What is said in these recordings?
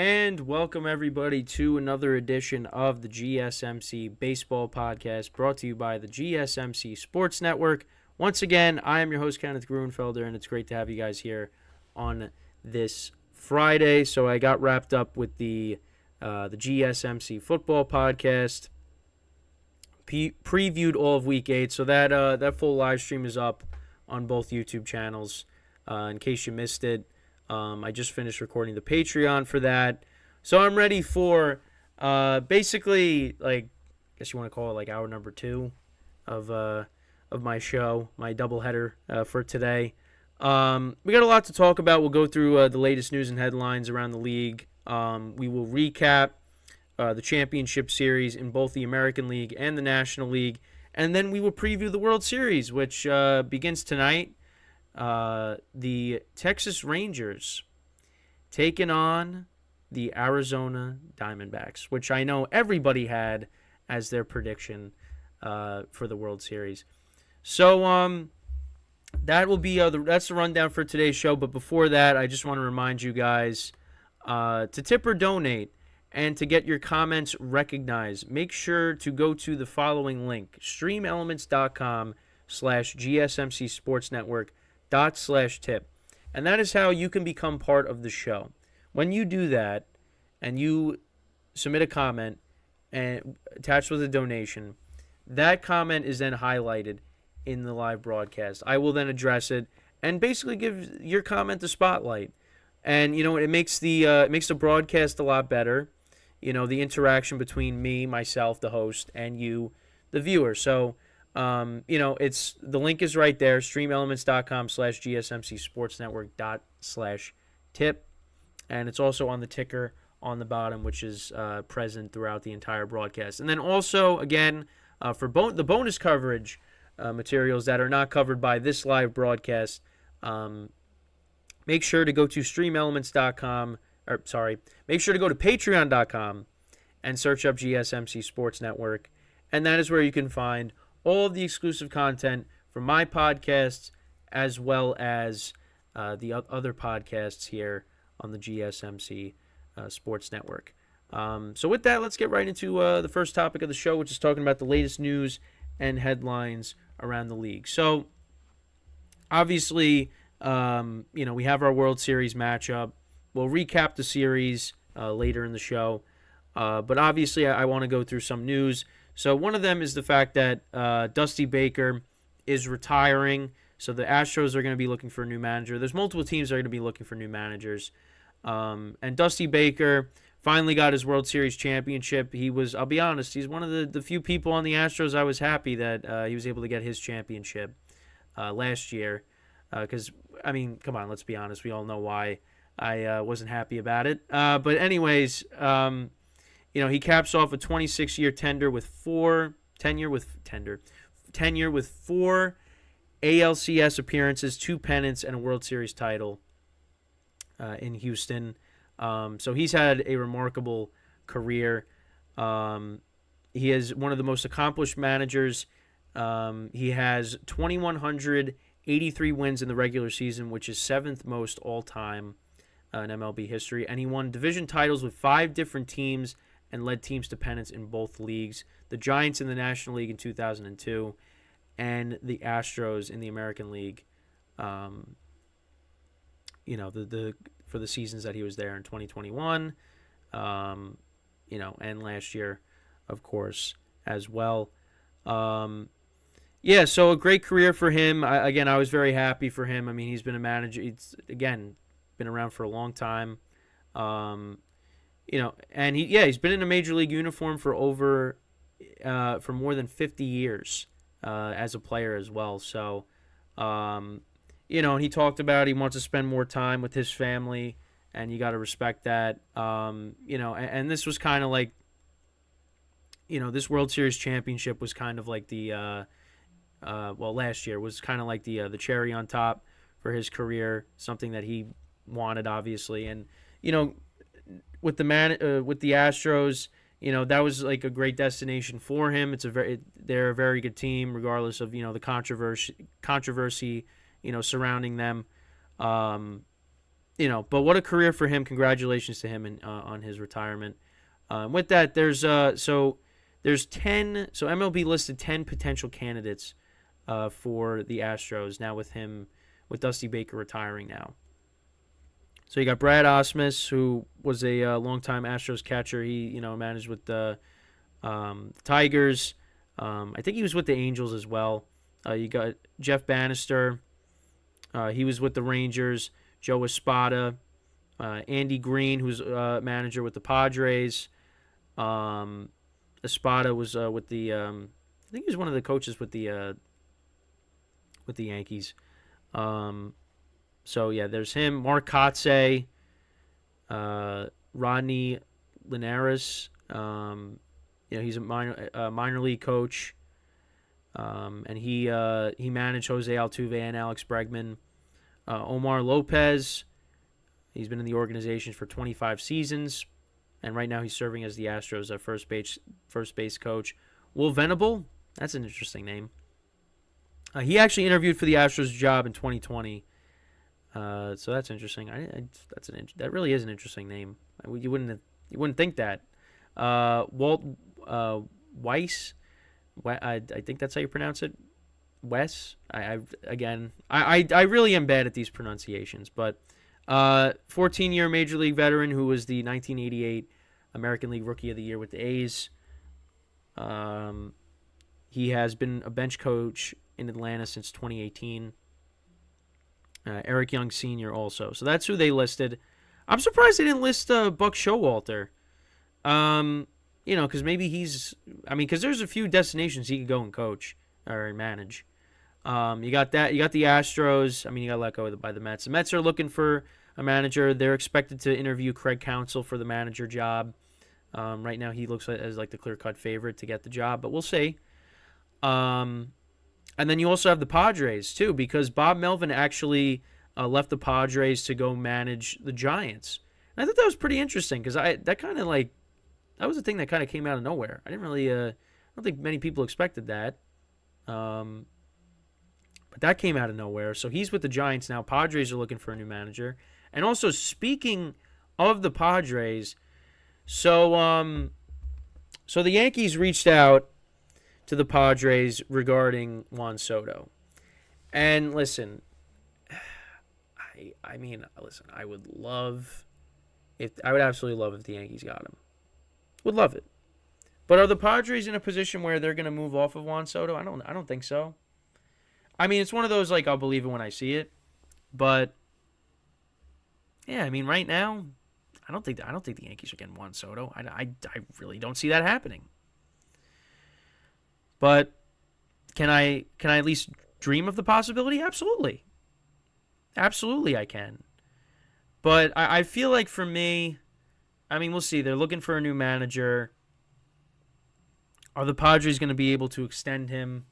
And welcome everybody to another edition of the GSMC Baseball Podcast, brought to you by the GSMC Sports Network. Once again, I am your host, Kenneth, and it's great to have you guys here on this Friday. So I got wrapped up with the GSMC Football Podcast, previewed all of Week 8, so that full live stream is up on both YouTube channels in case you missed it. I just finished recording the Patreon for that. So I'm ready for basically, like, I guess you want to call it like hour number 2 of my show, my doubleheader for today. We got a lot to talk about. We'll go through the latest news and headlines around the league. We will recap the championship series in both the American League and the National League. And then we will preview the World Series, which begins tonight. The Texas Rangers taking on the Arizona Diamondbacks, which I know everybody had as their prediction for the World Series. So that will be that's the rundown for today's show. But before that, I just want to remind you guys to tip or donate and to get your comments recognized. Make sure to go to the following link: streamelements.com/GSMCsportsnetwork./tip. And that is how you can become part of the show. When you do that and you submit a comment and attached with a donation, that comment is then highlighted in the live broadcast. I will then address it and basically give your comment the spotlight. And it makes the broadcast a lot better. The interaction between me, myself, the host, and you, the viewer. So the link is right there, streamelements.com/GSMCsportsnetwork./tip. And it's also on the ticker on the bottom, which is present throughout the entire broadcast. And then also, again, for the bonus coverage materials that are not covered by this live broadcast, make sure to go to make sure to go to patreon.com and search up GSMC Sports Network. And that is where you can find all of the exclusive content from my podcasts, as well as the other podcasts here on the GSMC Sports Network. So with that, let's get right into the first topic of the show, which is talking about the latest news and headlines around the league. So obviously, we have our World Series matchup. We'll recap the series later in the show. But obviously, I want to go through some news. So one of them is the fact that Dusty Baker is retiring. So the Astros are going to be looking for a new manager. There's multiple teams that are going to be looking for new managers. And Dusty Baker finally got his World Series championship. I'll be honest, he's one of the few people on the Astros I was happy that he was able to get his championship last year. Because, come on, let's be honest. We all know why I wasn't happy about it. But anyways, he caps off a 26-year tenure with four ALCS appearances, 2 pennants, and a World Series title in Houston. So he's had a remarkable career. He is one of the most accomplished managers. He has 2,183 wins in the regular season, which is 7th most all-time in MLB history. And he won division titles with 5 different teams and led teams to pennants in both leagues. The Giants in the National League in 2002 and the Astros in the American League, for the seasons that he was there in 2021, and last year, of course, as well. So a great career for him. I was very happy for him. He's been a manager. He's, again, been around for a long time. And he's been in a major league uniform for more than 50 years as a player as well. So, and he talked about he wants to spend more time with his family, and you got to respect that. And this was kind of like, this World Series championship was kind of like the, last year was kind of like the cherry on top for his career, something that he wanted, obviously. And, with the Astros, that was like a great destination for him. They're a very good team, regardless of the controversy surrounding them. but what a career for him. Congratulations to him on his retirement. With that, there's 10. So MLB listed 10 potential candidates for the Astros now with Dusty Baker retiring now. So you got Brad Osmus, who was a longtime Astros catcher. He managed with the Tigers. I think he was with the Angels as well. You got Jeff Bannister. He was with the Rangers. Joe Espada. Andy Green, who's manager with the Padres. Espada was with the I think he was one of the coaches with the Yankees. So yeah, there's him. Mark Kotze, Rodney Linares. He's a minor league coach, and he managed Jose Altuve and Alex Bregman. Omar Lopez, he's been in the organization for 25 seasons, and right now he's serving as the Astros' first base coach. Will Venable, that's an interesting name. He actually interviewed for the Astros job in 2020. So that's interesting. That really is an interesting name. You wouldn't think that. Walt Weiss, I think that's how you pronounce it. Wes. I really am bad at these pronunciations, but 14-year Major League veteran who was the 1988 American League Rookie of the Year with the A's. He has been a bench coach in Atlanta since 2018. Eric Young Sr. also. So that's who they listed. I'm surprised they didn't list Buck Showalter. Because maybe because there's a few destinations he could go and coach or manage. You got that. You got the Astros. You got let go by the Mets. The Mets are looking for a manager. They're expected to interview Craig Counsell for the manager job. Right now, he looks as like the clear-cut favorite to get the job, but we'll see. And then you also have the Padres, too, because Bob Melvin actually left the Padres to go manage the Giants. And I thought that was pretty interesting because that was a thing that kind of came out of nowhere. I don't think many people expected that. But that came out of nowhere. So he's with the Giants now. Padres are looking for a new manager. And also, speaking of the Padres, so the Yankees reached out to the Padres regarding Juan Soto. And listen, I would absolutely love if the Yankees got him. Would love it. But are the Padres in a position where they're going to move off of Juan Soto? I don't think so. It's one of those I'll believe it when I see it. But yeah, right now, I don't think the Yankees are getting Juan Soto. I really don't see that happening. But can I at least dream of the possibility? Absolutely. Absolutely I can. But I feel like for me, we'll see. They're looking for a new manager. Are the Padres going to be able to extend him?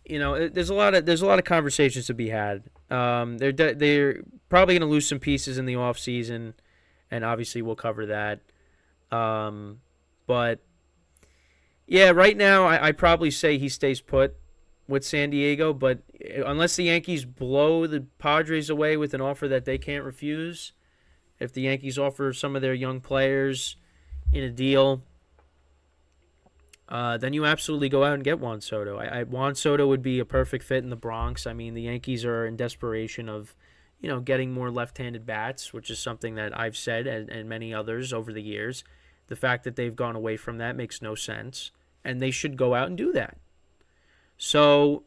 There's a lot of conversations to be had. They're probably going to lose some pieces in the offseason, and obviously we'll cover that. But yeah, right now I probably say he stays put with San Diego, but unless the Yankees blow the Padres away with an offer that they can't refuse, if the Yankees offer some of their young players in a deal, then you absolutely go out and get Juan Soto. Juan Soto would be a perfect fit in the Bronx. The Yankees are in desperation of, getting more left-handed bats, which is something that I've said and many others over the years. The fact that they've gone away from that makes no sense, and they should go out and do that. So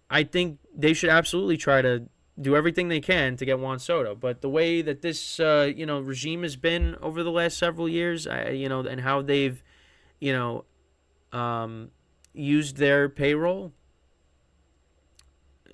I think they should absolutely try to do everything they can to get Juan Soto. But the way that this regime has been over the last several years, and how they've used their payroll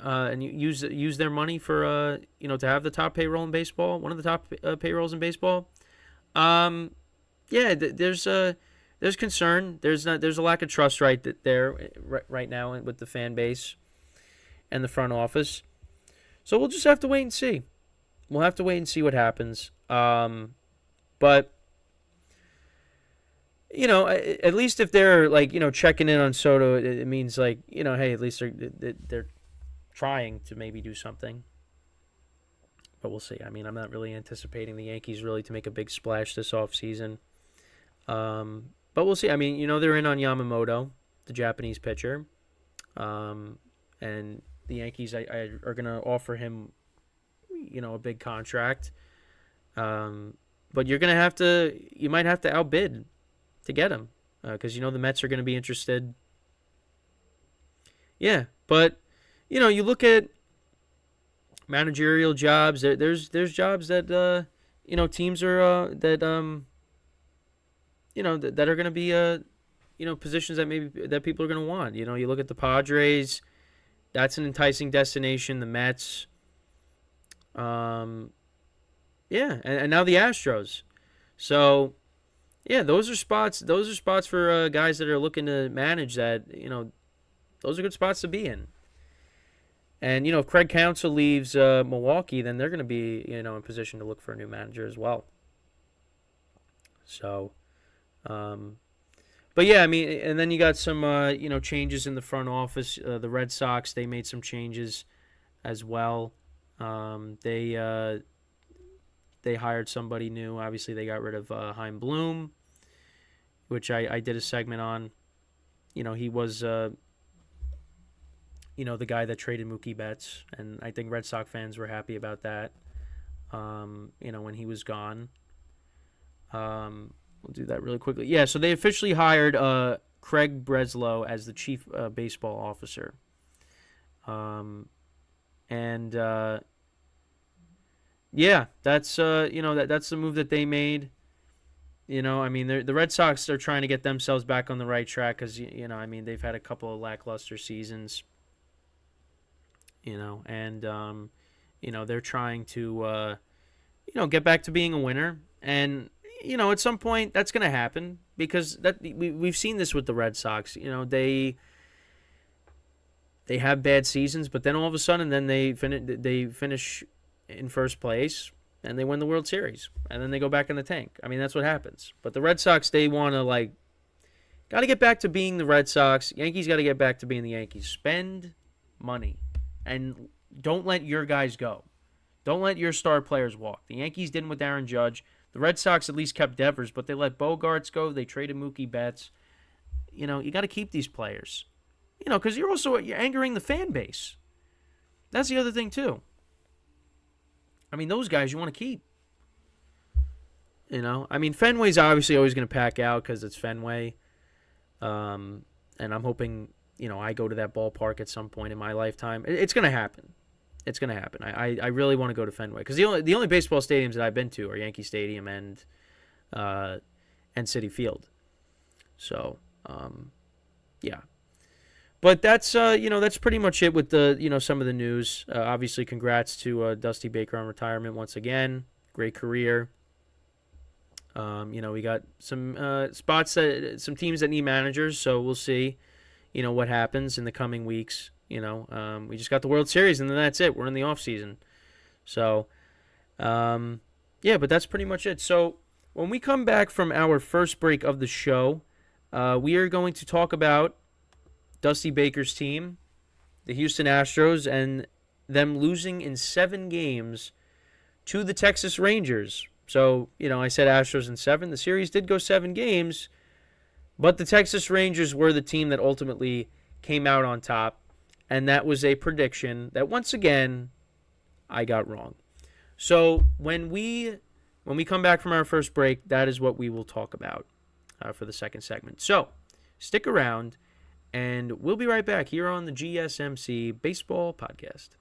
and use their money for to have the top payroll in baseball, one of the top payrolls in baseball. There's concern. There's a lack of trust right now with the fan base and the front office. So we'll just have to wait and see. We'll have to wait and see what happens. But at least if they're checking in on Soto, it means hey, at least they're trying to maybe do something. but we'll see. I mean, I'm not really anticipating the Yankees really to make a big splash this offseason. But we'll see. I mean, they're in on Yamamoto, the Japanese pitcher. And the Yankees are going to offer him, a big contract. But you might have to outbid to get him because, the Mets are going to be interested. Yeah, but, you look at managerial jobs. There's jobs that, teams are, that are going to be, positions that people are going to want. You look at the Padres. That's an enticing destination. The Mets. Yeah, and now the Astros. So, yeah, those are spots. Those are spots for guys that are looking to manage. That those are good spots to be in. And if Craig Counsell leaves Milwaukee, then they're going to be in position to look for a new manager as well. So, but yeah, I mean, and then you got some changes in the front office. The Red Sox, they made some changes as well. They hired somebody new. Obviously, they got rid of Chaim Bloom, which I did a segment on. He was the guy that traded Mookie Betts, and I think Red Sox fans were happy about that. When he was gone. We'll do that really quickly. Yeah, so they officially hired Craig Breslow as the chief baseball officer. Yeah, that's that's the move that they made. I mean, the Red Sox are trying to get themselves back on the right track because I mean, they've had a couple of lackluster seasons. And they're trying to get back to being a winner, and at some point that's going to happen because we've seen this with the Red Sox. They have bad seasons, but then all of a sudden, then they finish in first place and they win the World Series, and then they go back in the tank. I mean, that's what happens. But the Red Sox, they want to got to get back to being the Red Sox. Yankees got to get back to being the Yankees. Spend money and don't let your guys go. Don't let your star players walk. The Yankees didn't with Aaron Judge. The Red Sox at least kept Devers, but they let Bogarts go. They traded Mookie Betts. You got to keep these players. Because you're angering the fan base. That's the other thing, too. I mean, those guys you want to keep. I mean, Fenway's obviously always going to pack out because it's Fenway. And I'm hoping, I go to that ballpark at some point in my lifetime. It's going to happen. It's going to happen. I really want to go to Fenway because the only baseball stadiums that I've been to are Yankee Stadium and Citi Field. So, yeah. But that's that's pretty much it with the some of the news. Obviously, congrats to Dusty Baker on retirement once again. Great career. We got some spots some teams that need managers, so we'll see. What happens in the coming weeks. We just got the World Series, and then that's it. We're in the off season, so yeah. But that's pretty much it. So when we come back from our first break of the show, we are going to talk about Dusty Baker's team, the Houston Astros, and them losing in 7 games to the Texas Rangers. So, I said Astros in 7. The series did go 7 games, but the Texas Rangers were the team that ultimately came out on top, and that was a prediction that, once again, I got wrong. So, when we come back from our first break, that is what we will talk about for the second segment. So, stick around. And we'll be right back here on the GSMC Baseball Podcast.